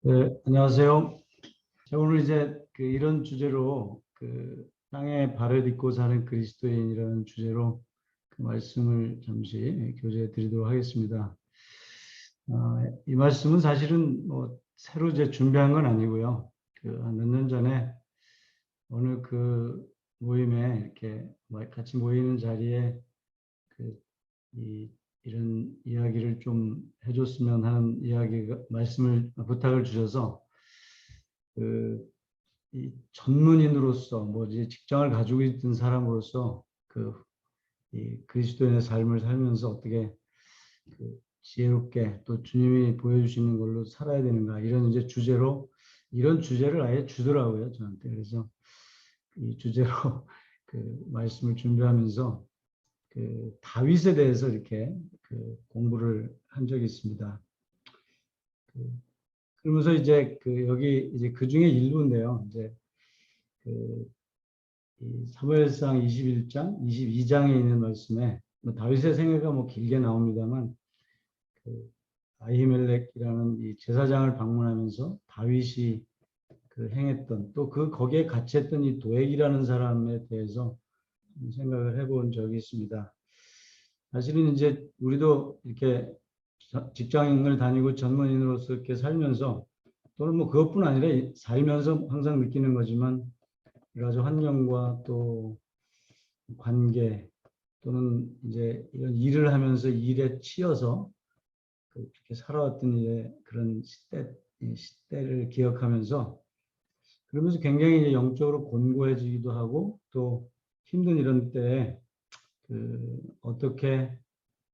네, 안녕하세요. 자, 오늘 이제 이런 주제로 땅에 발을 딛고 사는 그리스도인이라는 주제로 말씀을 잠시 교제해 드리도록 하겠습니다. 이 말씀은 사실은 뭐 새로 이제 준비한 건 아니고요. 한 몇 년 전에 어느 모임에 이렇게 같이 모이는 자리에 그, 이런 이야기를 좀 해줬으면 하는 말씀을 부탁을 주셔서 이 전문인으로서 뭐 이제 직장을 가지고 있던 사람으로서 이 그리스도인의 삶을 살면서 어떻게 지혜롭게 또 주님이 보여주시는 걸로 살아야 되는가 이런 이제 주제로 이런 주제를 아예 주더라고요 저한테. 그래서 이 주제로 말씀을 준비하면서 다윗에 대해서 이렇게 공부를 한 적이 있습니다. 그러면서 이제 여기 이제 그 중에 일부인데요. 이제 이 사무엘상 21장, 22장에 있는 말씀에 뭐 다윗의 생애가 뭐 길게 나옵니다만 아히멜렉이라는 이 제사장을 방문하면서 다윗이 행했던 또 거기에 같이 했던 이 도액이라는 사람에 대해서 생각을 해본 적이 있습니다. 사실은 이제 우리도 이렇게 직장을 다니고 전문인으로서 이렇게 살면서 또는 뭐 그것뿐 아니라 살면서 항상 느끼는 거지만 여러 가지 환경과 또 관계 또는 이제 이런 일을 하면서 일에 치여서 그렇게 살아왔던 일의 그런 시대를 기억하면서 그러면서 굉장히 이제 영적으로 곤고해지기도 하고 또 힘든 이런 때에 어떻게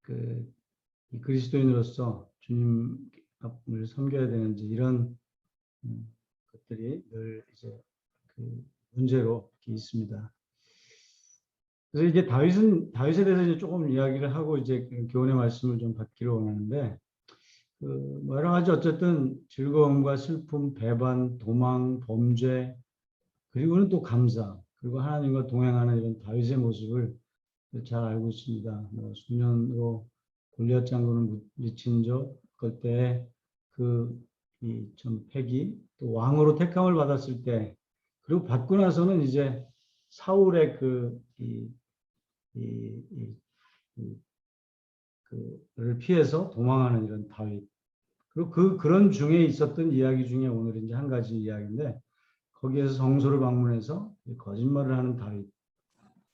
이 그리스도인으로서 주님을 섬겨야 되는지 이런 것들이 늘 이제 문제로 있습니다. 그래서 이게 다윗에 대해서 이제 조금 이야기를 하고 이제 교훈의 말씀을 좀 받기를 원하는데, 뭐 여러 가지 어쨌든 즐거움과 슬픔, 배반, 도망, 범죄, 그리고는 또 감사, 그리고 하나님과 동행하는 이런 다윗의 모습을 잘 알고 있습니다. 뭐 수년으로 골리앗 장군을 미친 적, 그때 이전 패기, 또 왕으로 택함을 받았을 때, 그리고 받고 나서는 이제 사울의 그를 피해서 도망하는 이런 다윗. 그리고 그런 중에 있었던 이야기 중에 오늘 이제 한 가지 이야기인데, 거기에서 성소를 방문해서 거짓말을 하는 다윗.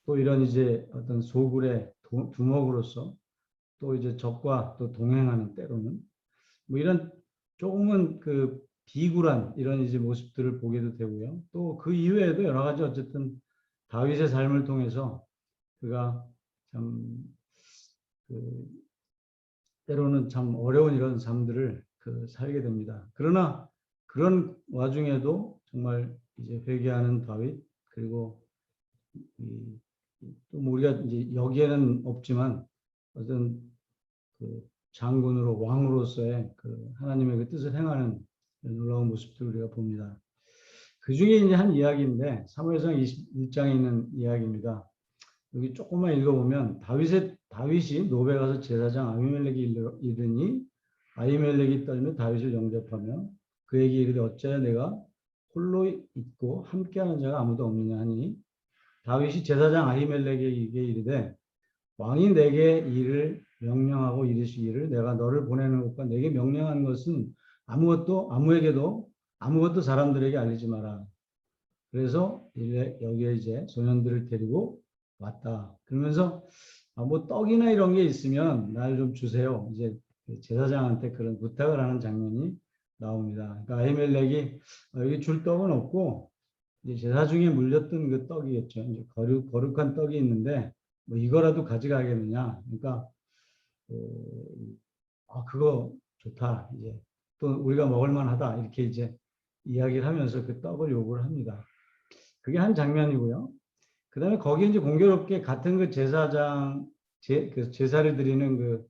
또 이런 이제 어떤 소굴의 두목으로서 또 이제 적과 또 동행하는 때로는 뭐 이런 조금은 비굴한 이런 이제 모습들을 보게도 되고요. 또 그 이외에도 여러 가지 어쨌든 다윗의 삶을 통해서 그가 참 때로는 참 어려운 이런 삶들을 살게 됩니다. 그러나 그런 와중에도 정말 이제 회개하는 다윗 그리고 또 우리가 이제 여기에는 없지만 어떤 장군으로 왕으로서의 하나님의 뜻을 행하는 놀라운 모습들을 우리가 봅니다. 그 중에 이제 한 이야기인데 사무엘상 21장에 있는 이야기입니다. 여기 조금만 읽어보면 다윗이 노베 가서 제사장 아히멜렉이 이르니 아히멜렉이 떨며 다윗을 영접하며 그에게 이르되 어찌하여 내가 홀로 있고 함께하는 자가 아무도 없느냐 하니 다윗이 제사장 아히멜렉에게 이르되 왕이 내게 일을 명령하고 이르시기를 내가 너를 보내는 것과 내게 명령한 것은 아무에게도 아무것도 사람들에게 알리지 마라. 그래서 여기에 이제 소년들을 데리고 왔다. 그러면서 뭐 떡이나 이런 게 있으면 날 좀 주세요. 이제 제사장한테 그런 부탁을 하는 장면이 나옵니다. 그러니까 아히멜렉이 여기 줄 떡은 없고 이제 제사 중에 물렸던 그 떡이겠죠. 이제 거룩한 떡이 있는데 뭐 이거라도 가져가겠느냐. 그러니까 그거 좋다. 이제 또 우리가 먹을 만하다. 이렇게 이제 이야기를 하면서 그 떡을 요구를 합니다. 그게 한 장면이고요. 그 다음에 거기에 이제 공교롭게 같은 그 제사를 드리는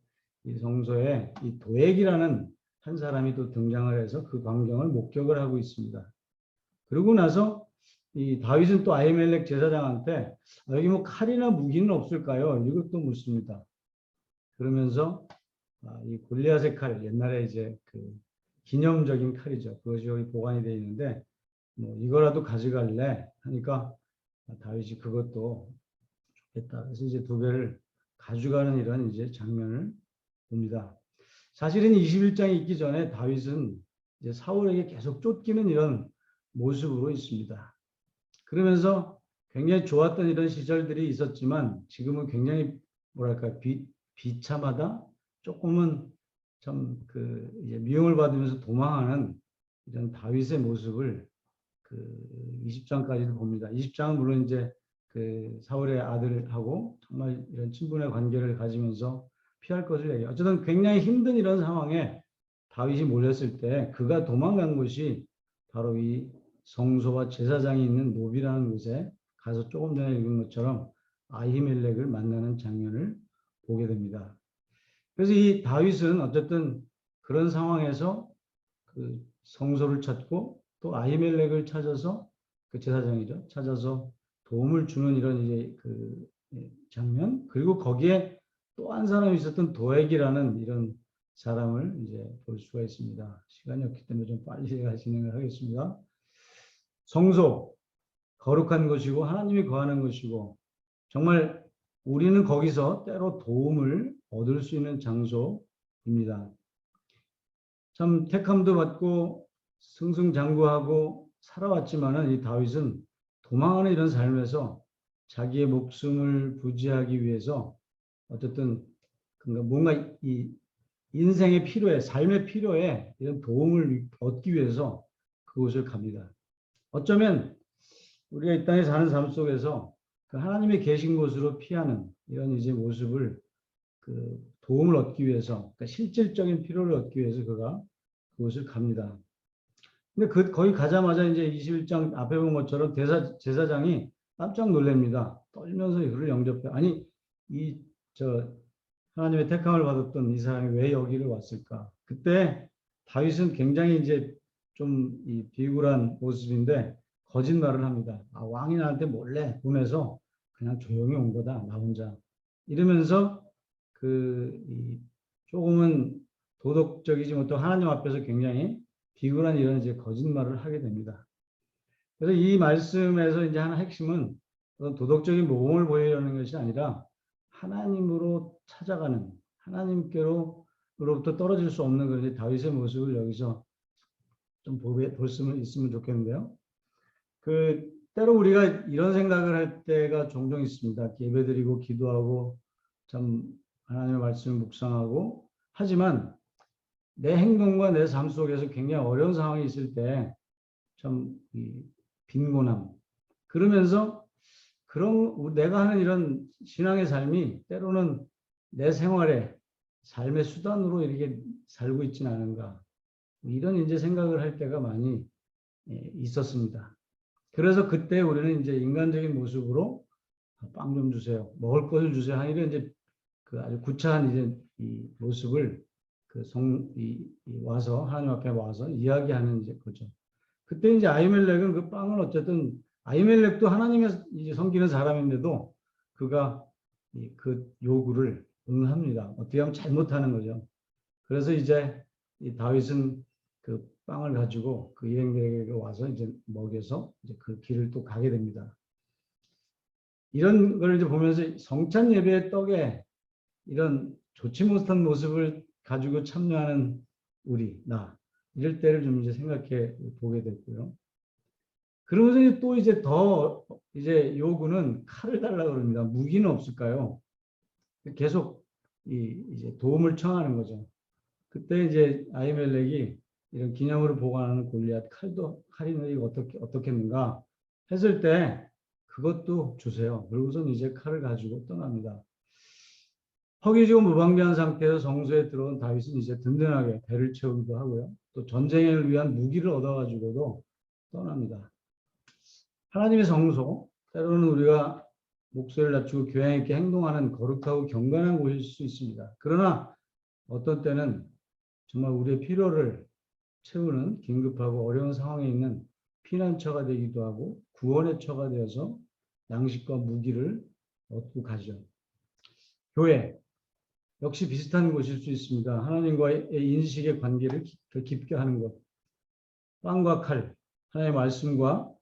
이 성소에 이 도액이라는 한 사람이 또 등장을 해서 그 광경을 목격을 하고 있습니다. 그러고 나서 이 다윗은 또 아히멜렉 제사장한테 여기 뭐 칼이나 무기는 없을까요? 이것도 묻습니다. 그러면서 이 골리앗의 칼, 옛날에 이제 기념적인 칼이죠. 그것이 여기 보관이 되어 있는데 뭐 이거라도 가져갈래 하니까 다윗이 그것도 좋겠다. 그래서 이제 두 개를 가져가는 이런 이제 장면을 봅니다. 사실은 21장이 있기 전에 다윗은 이제 사울에게 계속 쫓기는 이런 모습으로 있습니다. 그러면서 굉장히 좋았던 이런 시절들이 있었지만 지금은 굉장히 뭐랄까 비참하다. 조금은 참 그 이제 미움을 받으면서 도망하는 이런 다윗의 모습을 그 20장까지도 봅니다. 20장은 물론 이제 그 사울의 아들하고 정말 이런 친분의 관계를 가지면서 피할 것을 얘기해요. 어쨌든 굉장히 힘든 이런 상황에 다윗이 몰렸을 때 그가 도망간 곳이 바로 이 성소와 제사장이 있는 노비라는 곳에 가서 조금 전에 읽은 것처럼 아히멜렉을 만나는 장면을 보게 됩니다. 그래서 이 다윗은 어쨌든 그런 상황에서 그 성소를 찾고 또 아히멜렉을 찾아서 그 제사장이죠. 찾아서 도움을 주는 이런 이제 그 장면 그리고 거기에 또 한 사람이 있었던 도액이라는 이런 사람을 이제 볼 수가 있습니다. 시간이 없기 때문에 좀 빨리 진행을 하겠습니다. 성소 거룩한 것이고 하나님이 거하는 것이고 정말 우리는 거기서 때로 도움을 얻을 수 있는 장소입니다. 참 택함도 받고 승승장구하고 살아왔지만은 이 다윗은 도망하는 이런 삶에서 자기의 목숨을 부지하기 위해서 어쨌든 뭔가 이 인생의 필요에 삶의 필요에 이런 도움을 얻기 위해서 그곳을 갑니다. 어쩌면 우리가 이 땅에 사는 삶 속에서 그 하나님이 계신 곳으로 피하는 이런 이제 모습을 그 도움을 얻기 위해서 그러니까 실질적인 필요를 얻기 위해서 그가 그곳을 갑니다. 근데 거기 가자마자 이제 21장 앞에 본 것처럼 제사장이 깜짝 놀랍니다. 떨면서 그를 영접해. 아니 하나님의 택함을 받았던 이 사람이 왜 여기를 왔을까? 그때 다윗은 굉장히 이제 좀 이 비굴한 모습인데 거짓말을 합니다. 왕이 나한테 몰래 보내서 그냥 조용히 온 거다. 나 혼자. 이러면서 조금은 도덕적이지 못한 하나님 앞에서 굉장히 비굴한 이런 이제 거짓말을 하게 됩니다. 그래서 이 말씀에서 이제 하나 핵심은 도덕적인 모범을 보이려는 것이 아니라 하나님으로 찾아가는 하나님께로부터 떨어질 수 없는 그런 다윗의 모습을 여기서 좀 볼 수 있으면 좋겠는데요. 때로 우리가 이런 생각을 할 때가 종종 있습니다. 예배드리고 기도하고 참 하나님의 말씀을 묵상하고 하지만 내 행동과 내 삶 속에서 굉장히 어려운 상황이 있을 때 참 빈곤함 그러면서 그런 내가 하는 이런 신앙의 삶이 때로는 내 생활에 삶의 수단으로 이렇게 살고 있지는 않은가 이런 이제 생각을 할 때가 많이 있었습니다. 그래서 그때 우리는 이제 인간적인 모습으로 빵 좀 주세요, 먹을 것을 주세요 하니까 이제 그 아주 구차한 이제 이 모습을 와서 하나님 앞에 와서 이야기하는 이제 거죠. 그때 이제 아히멜렉은 그 빵을 어쨌든 아히멜렉도 하나님의 이제 섬기는 사람인데도 그가 그 요구를 응합니다. 어떻게 하면 잘못하는 거죠. 그래서 이제 이 다윗은 그 빵을 가지고 그 일행들에게 와서 이제 먹여서 이제 그 길을 또 가게 됩니다. 이런 걸 이제 보면서 성찬 예배의 떡에 이런 좋지 못한 모습을 가지고 참여하는 나 이럴 때를 좀 이제 생각해 보게 됐고요. 그러면서 또 이제 더 이제 요구는 칼을 달라고 그럽니다. 무기는 없을까요? 계속 이제 도움을 청하는 거죠. 그때 이제 아히멜렉이 이런 기념으로 보관하는 골리앗 칼이 이거 어떻겠는가 했을 때 그것도 주세요. 그러고선 이제 칼을 가지고 떠납니다. 허기지고 무방비한 상태에서 성소에 들어온 다윗은 이제 든든하게 배를 채우기도 하고요. 또 전쟁을 위한 무기를 얻어가지고도 떠납니다. 하나님의 성소, 때로는 우리가 목소리를 낮추고 교양 있게 행동하는 거룩하고 경건한 곳일 수 있습니다. 그러나 어떤 때는 정말 우리의 필요를 채우는 긴급하고 어려운 상황에 있는 피난처가 되기도 하고 구원의 처가 되어서 양식과 무기를 얻고 가죠. 교회, 역시 비슷한 곳일 수 있습니다. 하나님과의 인식의 관계를 더 깊게 하는 것. 빵과 칼, 하나님의 말씀과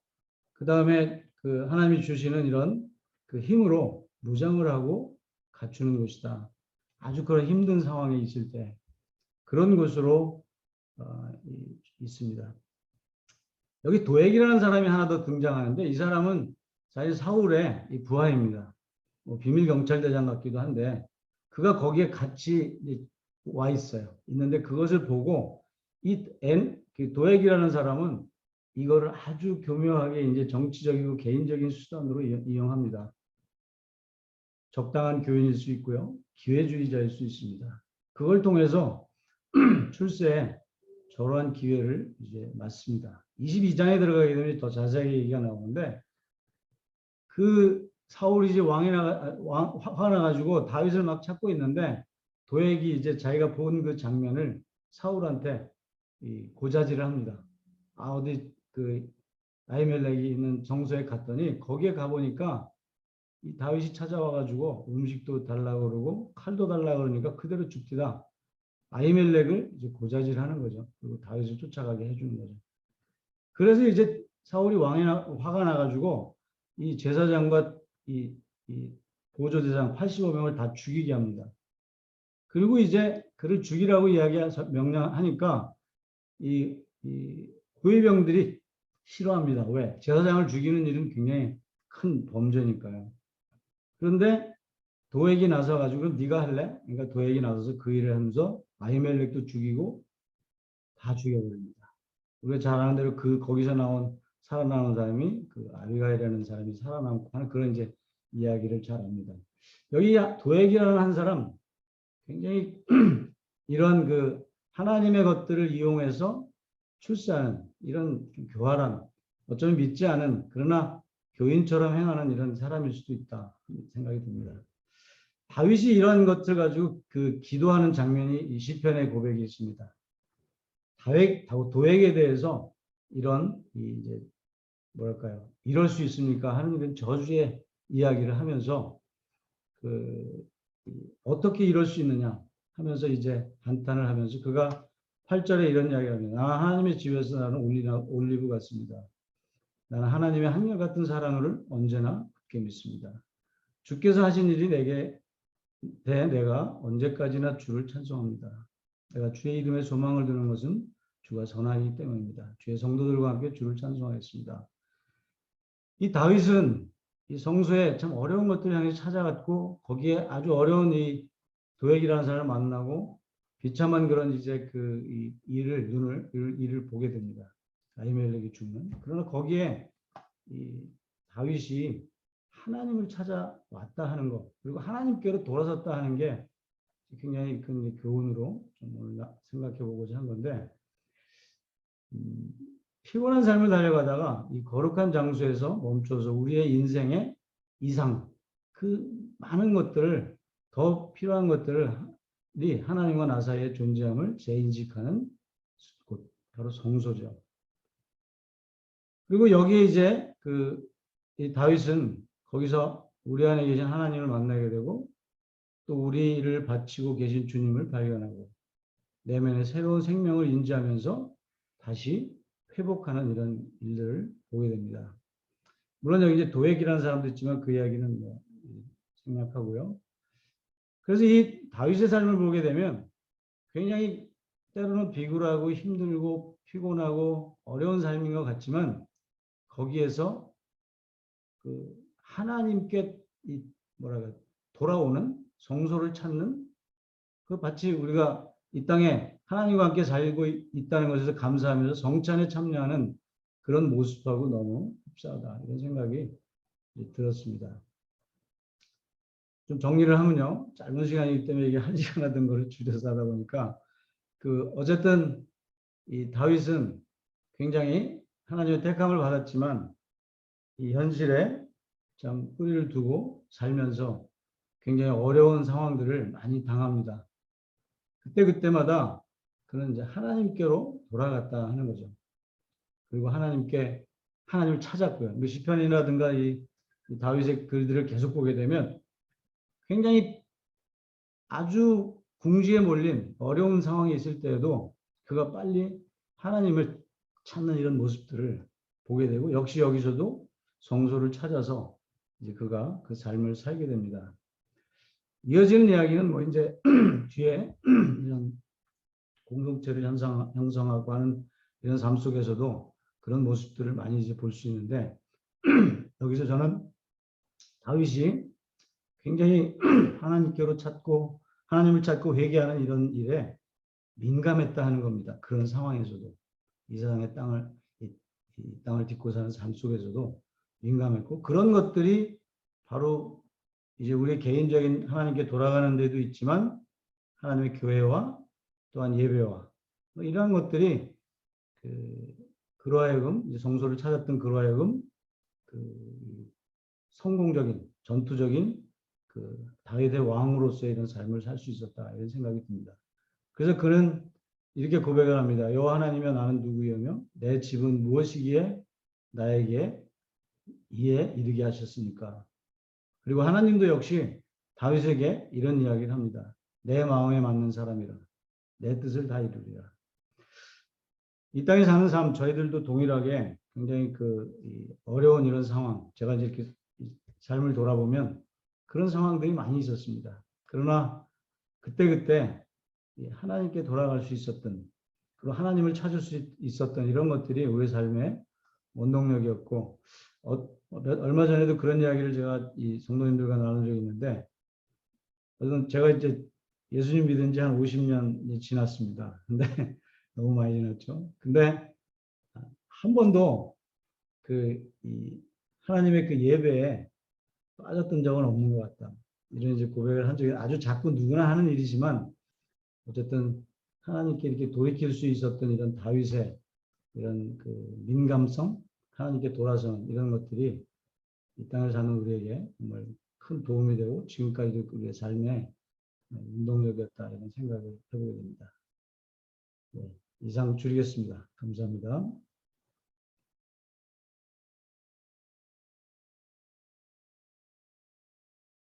그 다음에 그 하나님이 주시는 이런 그 힘으로 무장을 하고 갖추는 것이다. 아주 그런 힘든 상황에 있을 때 그런 곳으로 있습니다. 여기 도액이라는 사람이 하나 더 등장하는데 이 사람은 사실 사울의 이 부하입니다. 뭐 비밀 경찰대장 같기도 한데 그가 거기에 같이 와 있어요. 있는데 그것을 보고 그 도액이라는 사람은 이거를 아주 교묘하게 이제 정치적이고 개인적인 수단으로 이용합니다. 적당한 교인일 수 있고요. 기회주의자일 수 있습니다. 그걸 통해서 출세에 저러한 기회를 이제 맞습니다. 22장에 들어가게 되면 더 자세하게 얘기가 나오는데 그 사울이 이제 화가 나가지고 다윗을 막 찾고 있는데 도액이 이제 자기가 본 그 장면을 사울한테 고자질을 합니다. 어디 그 아히멜렉이 있는 정소에 갔더니 거기에 가보니까 이 다윗이 찾아와가지고 음식도 달라고 그러고 칼도 달라고 그러니까 그대로 죽디다. 아히멜렉을 이제 고자질하는 거죠. 그리고 다윗을 쫓아가게 해주는 거죠. 그래서 이제 사울이 화가 나가지고 이 제사장과 이 보조대장 85명을 다 죽이게 합니다. 그리고 이제 그를 죽이라고 명령하니까 이 구의병들이 싫어합니다. 왜? 제사장을 죽이는 일은 굉장히 큰 범죄니까요. 그런데 도액이 나서가지고 네가 할래? 그러니까 도액이 나서서 그 일을 하면서 아히멜렉도 죽이고 다 죽여버립니다. 우리가 잘 아는 대로 거기서 살아나온 사람이 그 아비가일이라는 사람이 살아남고 하는 그런 이제 이야기를 잘 압니다. 여기 도액이라는 한 사람 굉장히 이런 그 하나님의 것들을 이용해서 출세하는 이런 교활한 어쩌면 믿지 않은 그러나 교인처럼 행하는 이런 사람일 수도 있다 생각이 듭니다. 다윗이 이런 것들 가지고 그 기도하는 장면이 이 시편의 고백이 있습니다. 도액에 대해서 이런 이제 뭐랄까요? 이럴 수 있습니까? 하는 이런 저주의 이야기를 하면서 그 어떻게 이럴 수 있느냐 하면서 이제 한탄을 하면서 그가 8절에 이런 이야기를 합니다. 하나님의 집에서 나는 올리브 같습니다. 나는 하나님의 한결같은 사랑을 언제나 굳게 믿습니다. 주께서 하신 일이 내게 내가 언제까지나 주를 찬송합니다. 내가 주의 이름에 소망을 두는 것은 주가 선하기 때문입니다. 주의 성도들과 함께 주를 찬송하겠습니다. 이 다윗은 이 성소에 참 어려운 것들을 향해 찾아갔고 거기에 아주 어려운 이 도액이라는 사람을 만나고 비참한 그런 이제 그 일을 보게 됩니다. 아히멜렉이 죽는. 그러나 거기에 이 다윗이 하나님을 찾아왔다 하는 것 그리고 하나님께로 돌아섰다 하는 게 굉장히 큰 교훈으로 좀 생각해 보고자 한 건데 피곤한 삶을 달려가다가 이 거룩한 장소에서 멈춰서 우리의 인생의 이상 그 많은 것들을 더 필요한 것들이 하나님과 나 사이의 존재함을 재인식하는 곳 바로 성소죠. 그리고 여기에 이제 이 다윗은 거기서 우리 안에 계신 하나님을 만나게 되고 또 우리를 바치고 계신 주님을 발견하고 내면의 새로운 생명을 인지하면서 다시 회복하는 이런 일들을 보게 됩니다. 물론 여기 이제 도액이라는 사람도 있지만 그 이야기는 뭐 생략하고요. 그래서 이 다윗의 삶을 보게 되면 굉장히 때로는 비굴하고 힘들고 피곤하고 어려운 삶인 것 같지만 거기에서 그 하나님께 돌아오는 성소를 찾는 그 마치 우리가 이 땅에 하나님과 함께 살고 있다는 것에서 감사하면서 성찬에 참여하는 그런 모습하고 너무 흡사하다 이런 생각이 들었습니다. 좀 정리를 하면요. 짧은 시간이기 때문에 이게 1시간 하던 거를 줄여서 하다 보니까 어쨌든 이 다윗은 굉장히 하나님의 택함을 받았지만 이 현실에 참 뿌리를 두고 살면서 굉장히 어려운 상황들을 많이 당합니다. 그때마다 그는 이제 하나님께로 돌아갔다 하는 거죠. 그리고 하나님을 찾았고요. 시편이라든가 이 다윗의 글들을 계속 보게 되면 굉장히 아주 궁지에 몰린 어려운 상황에 있을 때에도 그가 빨리 하나님을 찾는 이런 모습들을 보게 되고 역시 여기서도 성소를 찾아서 이제 그가 그 삶을 살게 됩니다. 이어지는 이야기는 뭐 이제 뒤에 이런 공동체를 형성하고 하는 이런 삶 속에서도 그런 모습들을 많이 이제 볼 수 있는데 여기서 저는 다윗이 굉장히 하나님께로 찾고 하나님을 찾고 회개하는 이런 일에 민감했다 하는 겁니다. 그런 상황에서도 이 세상의 이 땅을 딛고 사는 삶 속에서도 민감했고 그런 것들이 바로 이제 우리 개인적인 하나님께 돌아가는 데도 있지만 하나님의 교회와 또한 예배와 뭐 이러한 것들이 그로 하여금 이제 성소를 찾았던 그로 하여금 그 성공적인 전투적인 그 다윗의 왕으로서의 이런 삶을 살 수 있었다 이런 생각이 듭니다. 그래서 그는 이렇게 고백을 합니다. 여호와 하나님이여 나는 누구이며 내 집은 무엇이기에 나에게 이에 이르게 하셨습니까? 그리고 하나님도 역시 다윗에게 이런 이야기를 합니다. 내 마음에 맞는 사람이라 내 뜻을 다 이루리라. 이 땅에 사는 삶 저희들도 동일하게 굉장히 어려운 이런 상황 제가 이렇게 삶을 돌아보면 그런 상황들이 많이 있었습니다. 그러나 그때그때 하나님께 돌아갈 수 있었던 그리고 하나님을 찾을 수 있었던 이런 것들이 우리 삶의 원동력이었고 얼마 전에도 그런 이야기를 제가 이 성도님들과 나눈 적이 있는데 제가 이제 예수님 믿은 지 한 50년이 지났습니다. 근데 너무 많이 지났죠. 근데 한 번도 이 하나님의 그 예배에 빠졌던 적은 없는 것 같다. 이런 이제 고백을 한 적이 아주 자꾸 누구나 하는 일이지만 어쨌든 하나님께 이렇게 돌이킬 수 있었던 이런 다윗의 이런 민감성, 하나님께 돌아선 이런 것들이 이 땅을 사는 우리에게 정말 큰 도움이 되고 지금까지도 우리의 삶에 운동력이었다 이런 생각을 해보게 됩니다. 네, 이상 줄이겠습니다. 감사합니다.